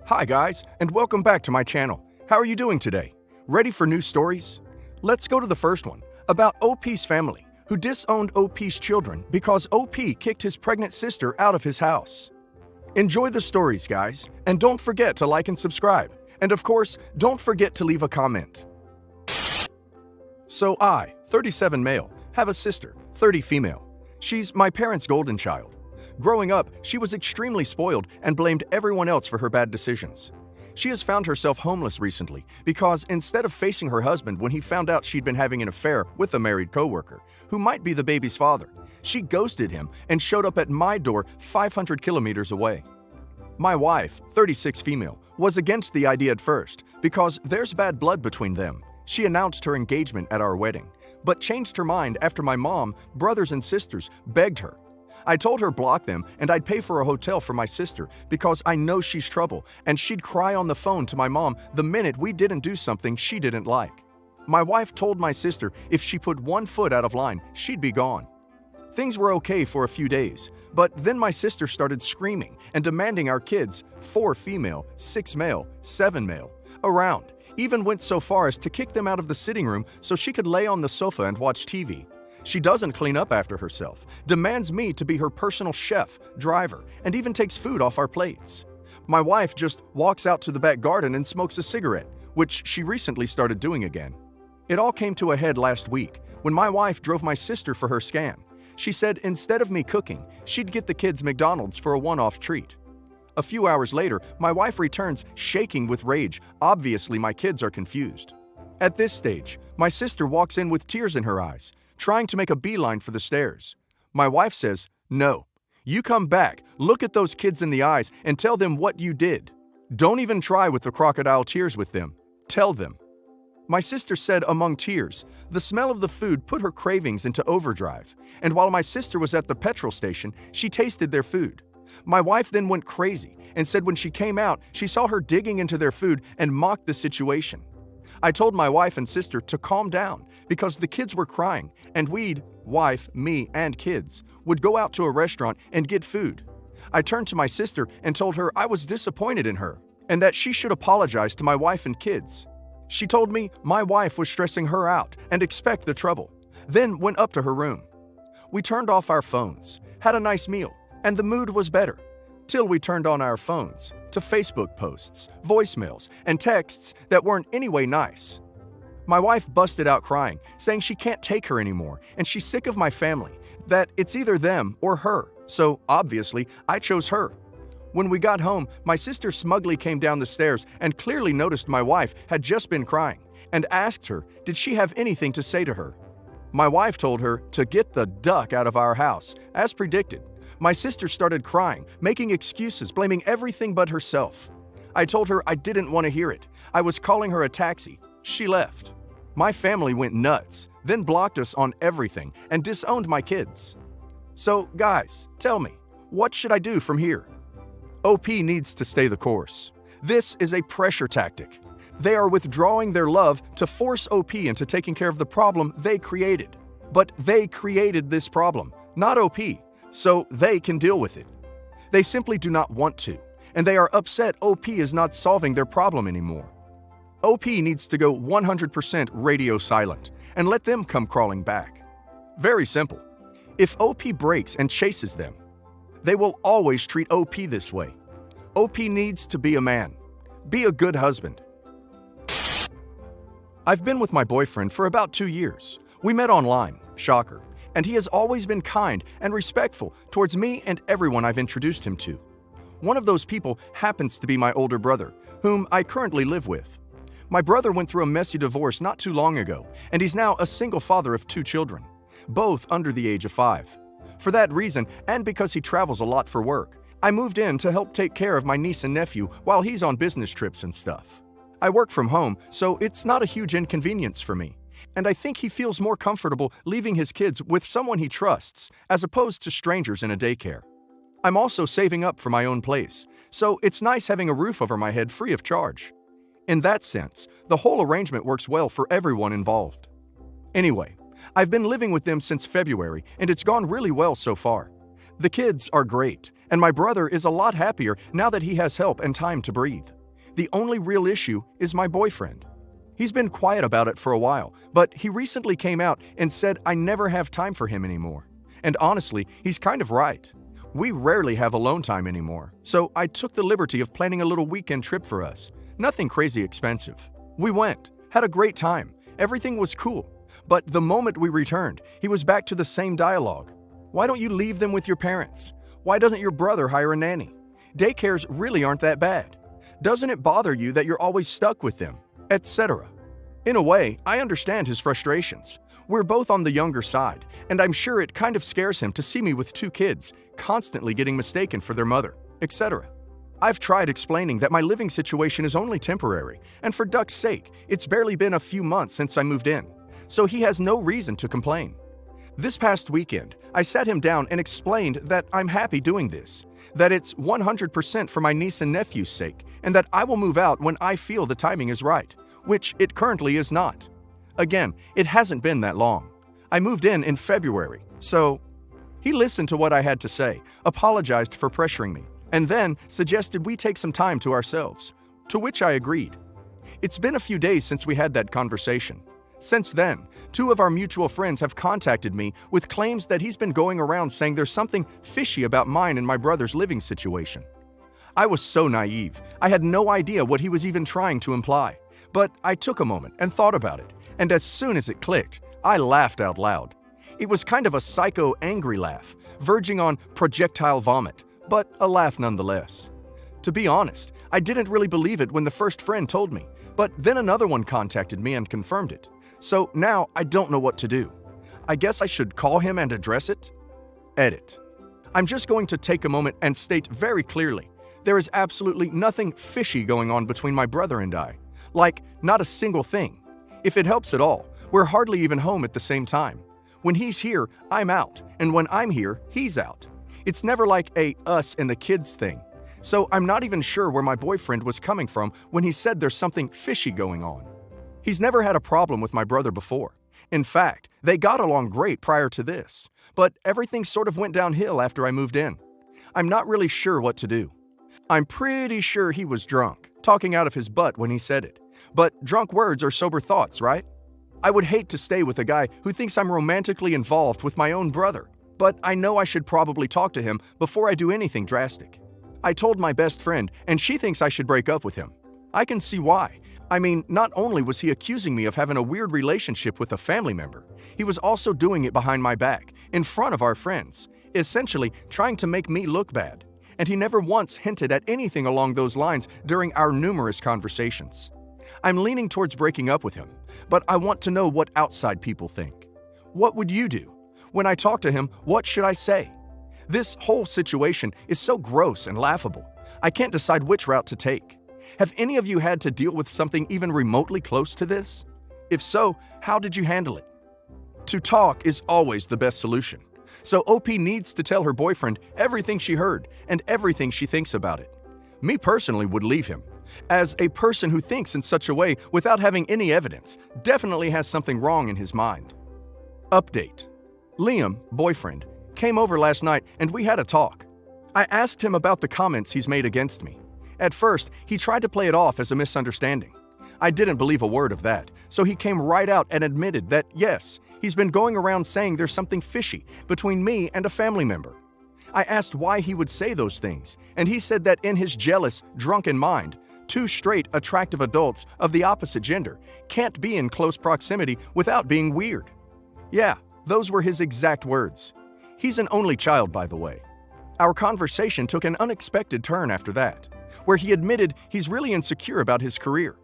Hi guys, and welcome back to my channel. How are you doing today? Ready for new stories? Let's go to the first one, about OP's family, who disowned OP's children because OP kicked his pregnant sister out of his house. Enjoy the stories, guys, and don't forget to like and subscribe. And of course, don't forget to leave a comment. So I, 37 male, have a sister, 30 female. She's my parents' golden child. Growing up, she was extremely spoiled and blamed everyone else for her bad decisions. She has found herself homeless recently because instead of facing her husband when he found out she'd been having an affair with a married coworker, who might be the baby's father, she ghosted him and showed up at my door 500 kilometers away. My wife, 36 female, was against the idea at first because there's bad blood between them. She announced her engagement at our wedding, but changed her mind after my mom, brothers and sisters begged her. I told her block them and I'd pay for a hotel for my sister because I know she's trouble and she'd cry on the phone to my mom the minute we didn't do something she didn't like. My wife told my sister if she put one foot out of line, she'd be gone. Things were okay for a few days, but then my sister started screaming and demanding our kids, 4 female, 6 male, 7 male, around, even went so far as to kick them out of the sitting room so she could lay on the sofa and watch TV. She doesn't clean up after herself, demands me to be her personal chef, driver, and even takes food off our plates. My wife just walks out to the back garden and smokes a cigarette, which she recently started doing again. It all came to a head last week when my wife drove my sister for her scan. She said instead of me cooking, she'd get the kids McDonald's for a one-off treat. A few hours later, my wife returns shaking with rage. Obviously, my kids are confused. At this stage, my sister walks in with tears in her eyes, trying to make a beeline for the stairs. My wife says, "No, you come back, look at those kids in the eyes and tell them what you did. Don't even try with the crocodile tears with them. Tell them." My sister said among tears, the smell of the food put her cravings into overdrive, and while my sister was at the petrol station, she tasted their food. My wife then went crazy and said when she came out, she saw her digging into their food and mocked the situation. I told my wife and sister to calm down because the kids were crying and we'd, wife, me, and kids, would go out to a restaurant and get food. I turned to my sister and told her I was disappointed in her and that she should apologize to my wife and kids. She told me my wife was stressing her out and expect the trouble, then went up to her room. We turned off our phones, had a nice meal, and the mood was better, till we turned on our phones to Facebook posts, voicemails, and texts that weren't anyway nice. My wife busted out crying, saying she can't take her anymore and she's sick of my family, that it's either them or her, so obviously I chose her. When we got home, my sister smugly came down the stairs and clearly noticed my wife had just been crying and asked her did she have anything to say to her. My wife told her to get the duck out of our house, as predicted. My sister started crying, making excuses, blaming everything but herself. I told her I didn't want to hear it. I was calling her a taxi. She left. My family went nuts, then blocked us on everything and disowned my kids. So, guys, tell me, what should I do from here? OP needs to stay the course. This is a pressure tactic. They are withdrawing their love to force OP into taking care of the problem they created. But they created this problem, not OP. So they can deal with it. They simply do not want to, and they are upset OP is not solving their problem anymore. OP needs to go 100% radio silent and let them come crawling back. Very simple. If OP breaks and chases them, they will always treat OP this way. OP needs to be a man. Be a good husband. I've been with my boyfriend for about 2 years. We met online, shocker. And he has always been kind and respectful towards me and everyone I've introduced him to. One of those people happens to be my older brother, whom I currently live with. My brother went through a messy divorce not too long ago, and he's now a single father of 2 children, both under the age of 5. For that reason, and because he travels a lot for work, I moved in to help take care of my niece and nephew while he's on business trips and stuff. I work from home, so it's not a huge inconvenience for me. And I think he feels more comfortable leaving his kids with someone he trusts as opposed to strangers in a daycare. I'm also saving up for my own place, so it's nice having a roof over my head free of charge. In that sense, the whole arrangement works well for everyone involved. Anyway, I've been living with them since February, and it's gone really well so far. The kids are great, And my brother is a lot happier now that he has help and time to breathe. The only real issue is my boyfriend. He's been quiet about it for a while, but he recently came out and said I never have time for him anymore. And honestly, he's kind of right. We rarely have alone time anymore, so I took the liberty of planning a little weekend trip for us. Nothing crazy expensive. We went, had a great time, everything was cool. But the moment we returned, he was back to the same dialogue. Why don't you leave them with your parents? Why doesn't your brother hire a nanny? Daycares really aren't that bad. Doesn't it bother you that you're always stuck with them? Etc. In a way, I understand his frustrations. We're both on the younger side, and I'm sure it kind of scares him to see me with 2 kids, constantly getting mistaken for their mother, etc. I've tried explaining that my living situation is only temporary, and for duck's sake, it's barely been a few months since I moved in, so he has no reason to complain. This past weekend, I sat him down and explained that I'm happy doing this, that it's 100% for my niece and nephew's sake, and that I will move out when I feel the timing is right, which it currently is not. Again, it hasn't been that long. I moved in February, so he listened to what I had to say, apologized for pressuring me, and then suggested we take some time to ourselves, to which I agreed. It's been a few days since we had that conversation. Since then, 2 of our mutual friends have contacted me with claims that he's been going around saying there's something fishy about mine and my brother's living situation. I was so naive, I had no idea what he was even trying to imply. But I took a moment and thought about it, and as soon as it clicked, I laughed out loud. It was kind of a psycho-angry laugh, verging on projectile vomit, but a laugh nonetheless. To be honest, I didn't really believe it when the first friend told me, but then another one contacted me and confirmed it. So now I don't know what to do. I guess I should call him and address it? Edit. I'm just going to take a moment and state very clearly, there is absolutely nothing fishy going on between my brother and I. Like, not a single thing. If it helps at all, we're hardly even home at the same time. When he's here, I'm out, and when I'm here, he's out. It's never like a us and the kids thing. So I'm not even sure where my boyfriend was coming from when he said there's something fishy going on. He's never had a problem with my brother before. In fact, they got along great prior to this, but everything sort of went downhill after I moved in. I'm not really sure what to do. I'm pretty sure he was drunk, talking out of his butt when he said it. But drunk words are sober thoughts, right? I would hate to stay with a guy who thinks I'm romantically involved with my own brother, but I know I should probably talk to him before I do anything drastic. I told my best friend, and she thinks I should break up with him. I can see why. I mean, not only was he accusing me of having a weird relationship with a family member, he was also doing it behind my back, in front of our friends, essentially trying to make me look bad. And he never once hinted at anything along those lines during our numerous conversations. I'm leaning towards breaking up with him, but I want to know what outside people think. What would you do? When I talk to him, what should I say? This whole situation is so gross and laughable. I can't decide which route to take. Have any of you had to deal with something even remotely close to this? If so, how did you handle it? To talk is always the best solution. So OP needs to tell her boyfriend everything she heard and everything she thinks about it. Me personally would leave him. As a person who thinks in such a way without having any evidence definitely has something wrong in his mind. Update. Liam, boyfriend, came over last night and we had a talk. I asked him about the comments he's made against me. At first, he tried to play it off as a misunderstanding. I didn't believe a word of that, so he came right out and admitted that, yes, he's been going around saying there's something fishy between me and a family member. I asked why he would say those things, and he said that in his jealous, drunken mind, 2 straight, attractive adults of the opposite gender can't be in close proximity without being weird. Yeah, those were his exact words. He's an only child, by the way. Our conversation took an unexpected turn after that, where he admitted he's really insecure about his career.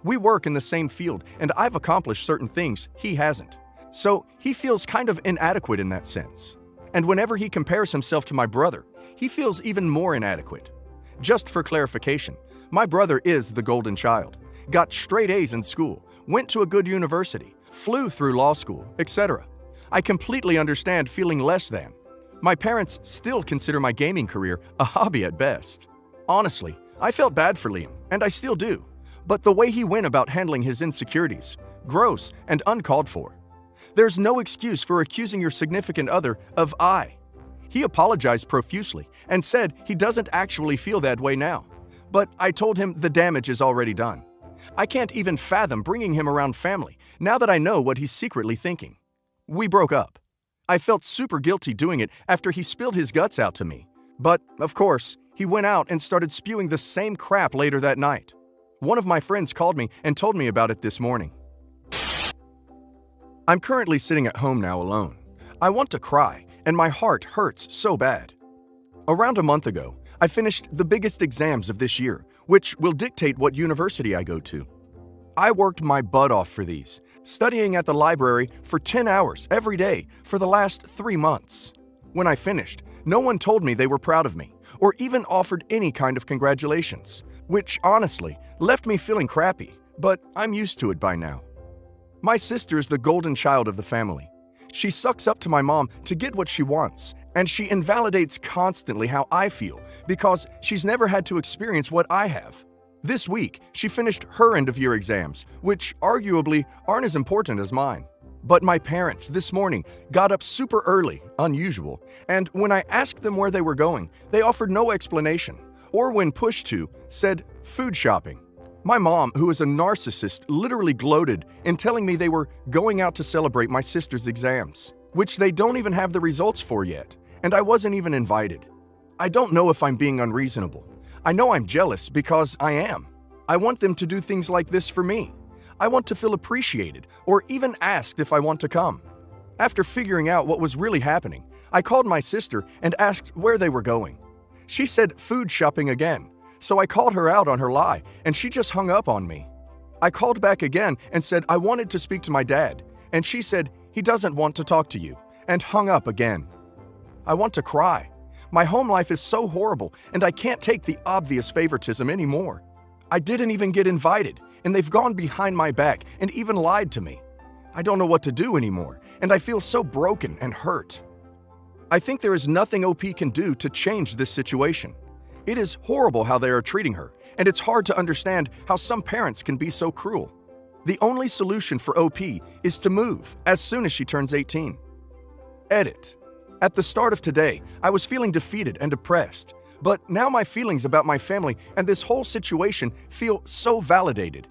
We work in the same field, and I've accomplished certain things he hasn't. So he feels kind of inadequate in that sense. And whenever he compares himself to my brother, he feels even more inadequate. Just for clarification, my brother is the golden child, got straight A's in school, went to a good university, flew through law school, etc. I completely understand feeling less than. My parents still consider my gaming career a hobby at best. Honestly, I felt bad for Liam, and I still do. But the way he went about handling his insecurities, gross and uncalled for. There's no excuse for accusing your significant other of I. He apologized profusely and said he doesn't actually feel that way now. But I told him the damage is already done. I can't even fathom bringing him around family now that I know what he's secretly thinking. We broke up. I felt super guilty doing it after he spilled his guts out to me. But, of course, he went out and started spewing the same crap later that night. One of my friends called me and told me about it this morning. I'm currently sitting at home now alone. I want to cry, and my heart hurts so bad. Around a month ago, I finished the biggest exams of this year, which will dictate what university I go to. I worked my butt off for these, studying at the library for 10 hours every day for the last 3 months. When I finished, no one told me they were proud of me, or even offered any kind of congratulations, which honestly left me feeling crappy, but I'm used to it by now. My sister is the golden child of the family. She sucks up to my mom to get what she wants, and she invalidates constantly how I feel because she's never had to experience what I have. This week, she finished her end-of-year exams, which arguably aren't as important as mine. But my parents this morning got up super early, unusual, and when I asked them where they were going, they offered no explanation, or when pushed to, said food shopping. My mom, who is a narcissist, literally gloated in telling me they were going out to celebrate my sister's exams, which they don't even have the results for yet, and I wasn't even invited. I don't know if I'm being unreasonable. I know I'm jealous because I am. I want them to do things like this for me. I want to feel appreciated or even asked if I want to come. After figuring out what was really happening, I called my sister and asked where they were going. She said food shopping again, so I called her out on her lie and she just hung up on me. I called back again and said I wanted to speak to my dad, and she said he doesn't want to talk to you, and hung up again. I want to cry. My home life is so horrible, and I can't take the obvious favoritism anymore. I didn't even get invited, and they've gone behind my back and even lied to me. I don't know what to do anymore, and I feel so broken and hurt. I think there is nothing OP can do to change this situation. It is horrible how they are treating her, and it's hard to understand how some parents can be so cruel. The only solution for OP is to move as soon as she turns 18. Edit. At the start of today, I was feeling defeated and depressed, but now my feelings about my family and this whole situation feel so validated.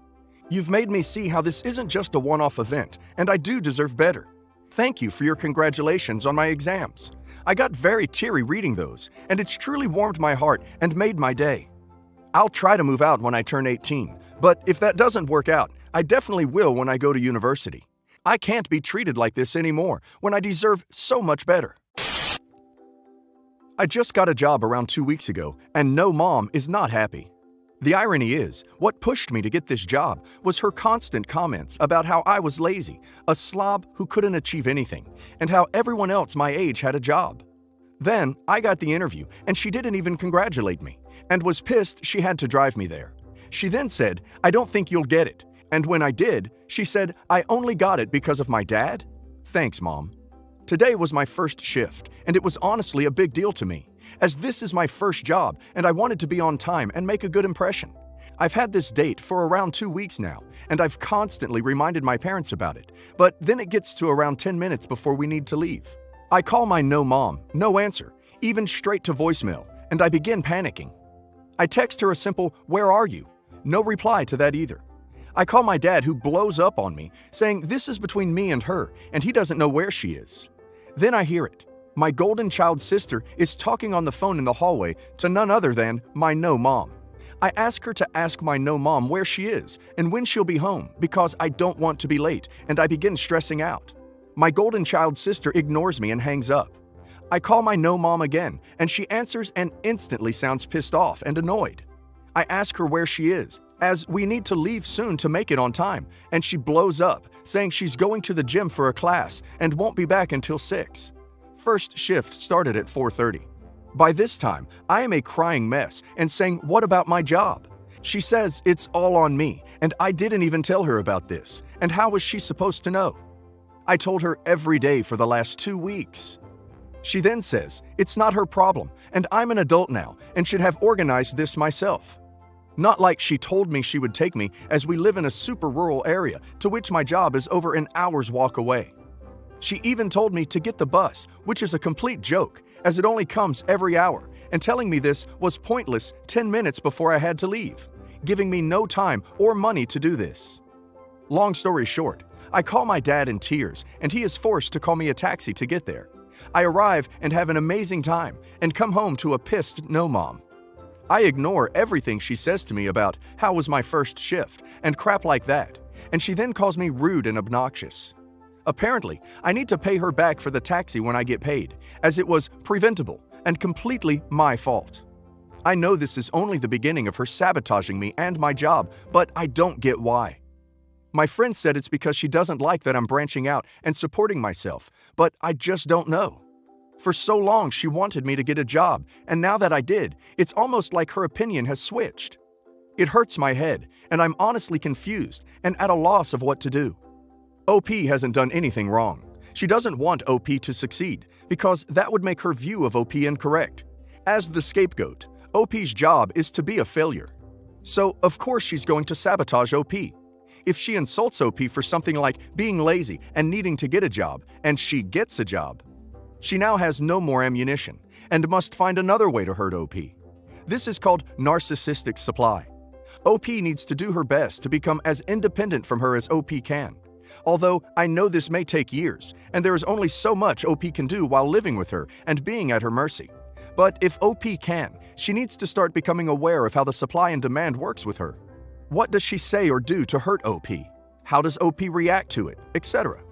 You've made me see how this isn't just a one-off event, and I do deserve better. Thank you for your congratulations on my exams. I got very teary reading those, and it's truly warmed my heart and made my day. I'll try to move out when I turn 18, but if that doesn't work out, I definitely will when I go to university. I can't be treated like this anymore when I deserve so much better. I just got a job around 2 weeks ago, and no mom is not happy. The irony is, what pushed me to get this job was her constant comments about how I was lazy, a slob who couldn't achieve anything, and how everyone else my age had a job. Then, I got the interview, and she didn't even congratulate me, and was pissed she had to drive me there. She then said, "I don't think you'll get it," and when I did, she said, "I only got it because of my dad?" Thanks, Mom. Today was my first shift, and it was honestly a big deal to me, as this is my first job and I wanted to be on time and make a good impression. I've had this date for around 2 weeks now, and I've constantly reminded my parents about it, but then it gets to around 10 minutes before we need to leave. I call my no mom, no answer, even straight to voicemail, and I begin panicking. I text her a simple, "Where are you?" No reply to that either. I call my dad, who blows up on me, saying this is between me and her, and he doesn't know where she is. Then I hear it. My golden child sister is talking on the phone in the hallway to none other than my no mom. I ask her to ask my no mom where she is and when she'll be home because I don't want to be late, and I begin stressing out. My golden child sister ignores me and hangs up. I call my no mom again, and she answers and instantly sounds pissed off and annoyed. I ask her where she is, as we need to leave soon to make it on time, and she blows up, saying she's going to the gym for a class and won't be back until 6. First shift started at 4:30. By this time, I am a crying mess and saying, "What about my job?" She says it's all on me, and I didn't even tell her about this, and how was she supposed to know? I told her every day for the last 2 weeks. She then says it's not her problem, and I'm an adult now and should have organized this myself. Not like she told me she would take me, as we live in a super rural area to which my job is over an hour's walk away. She even told me to get the bus, which is a complete joke, as it only comes every hour, and telling me this was pointless 10 minutes before I had to leave, giving me no time or money to do this. Long story short, I call my dad in tears, and he is forced to call me a taxi to get there. I arrive and have an amazing time, and come home to a pissed no mom. I ignore everything she says to me about how was my first shift and crap like that, and she then calls me rude and obnoxious. Apparently, I need to pay her back for the taxi when I get paid, as it was preventable and completely my fault. I know this is only the beginning of her sabotaging me and my job, but I don't get why. My friend said it's because she doesn't like that I'm branching out and supporting myself, but I just don't know. For so long, she wanted me to get a job, and now that I did, it's almost like her opinion has switched. It hurts my head, and I'm honestly confused and at a loss of what to do. OP hasn't done anything wrong. She doesn't want OP to succeed, because that would make her view of OP incorrect. As the scapegoat, OP's job is to be a failure. So, of course she's going to sabotage OP. If she insults OP for something like being lazy and needing to get a job, and she gets a job, she now has no more ammunition and must find another way to hurt OP. This is called narcissistic supply. OP needs to do her best to become as independent from her as OP can. Although I know this may take years, and there is only so much OP can do while living with her and being at her mercy. But if OP can, she needs to start becoming aware of how the supply and demand works with her. What does she say or do to hurt OP? How does OP react to it, etc.?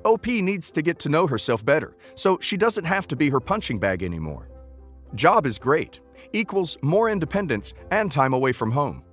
OP needs to get to know herself better, so she doesn't have to be her punching bag anymore. Job is great, equals more independence and time away from home.